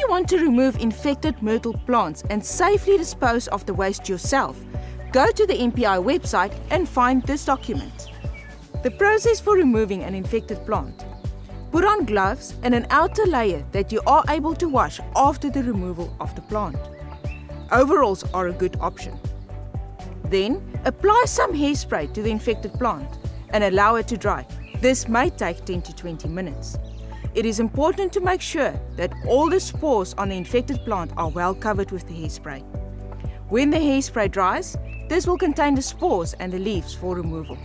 you want to remove infected myrtle plants and safely dispose of the waste yourself, go to the MPI website and find this document. The process for removing an infected plant. Put on gloves and an outer layer that you are able to wash after the removal of the plant. Overalls are a good option. Then, apply some hairspray to the infected plant and allow it to dry. This may take 10 to 20 minutes. It is important to make sure that all the spores on the infected plant are well covered with the hairspray. When the hairspray dries, this will contain the spores and the leaves for removal.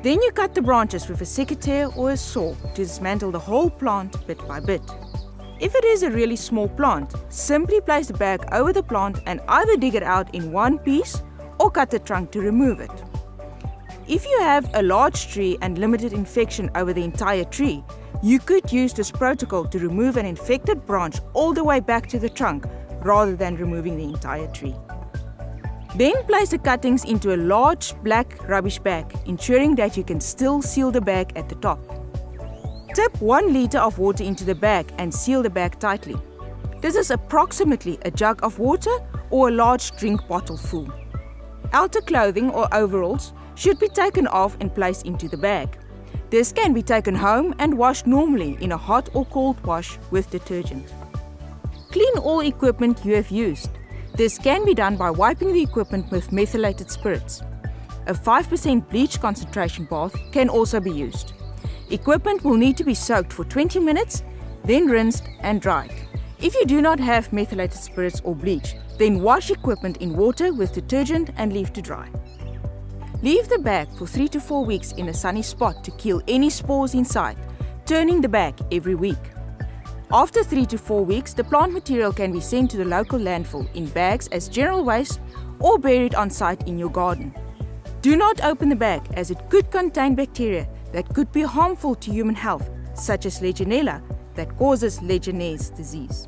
Then you cut the branches with a secateur or a saw to dismantle the whole plant bit by bit. If it is a really small plant, simply place the bag over the plant and either dig it out in one piece or cut the trunk to remove it. If you have a large tree and limited infection over the entire tree, you could use this protocol to remove an infected branch all the way back to the trunk rather than removing the entire tree. Then place the cuttings into a large black rubbish bag, ensuring that you can still seal the bag at the top. Tip 1 liter of water into the bag and seal the bag tightly. This is approximately a jug of water or a large drink bottle full. Outer clothing or overalls should be taken off and placed into the bag. This can be taken home and washed normally in a hot or cold wash with detergent. Clean all equipment you have used. This can be done by wiping the equipment with methylated spirits. A 5% bleach concentration bath can also be used. Equipment will need to be soaked for 20 minutes, then rinsed and dried. If you do not have methylated spirits or bleach, then wash equipment in water with detergent and leave to dry. Leave the bag for 3 to 4 weeks in a sunny spot to kill any spores inside, turning the bag every week. After 3 to 4 weeks, the plant material can be sent to the local landfill in bags as general waste or buried on site in your garden. Do not open the bag as it could contain bacteria that could be harmful to human health, such as Legionella that causes Legionnaire's disease.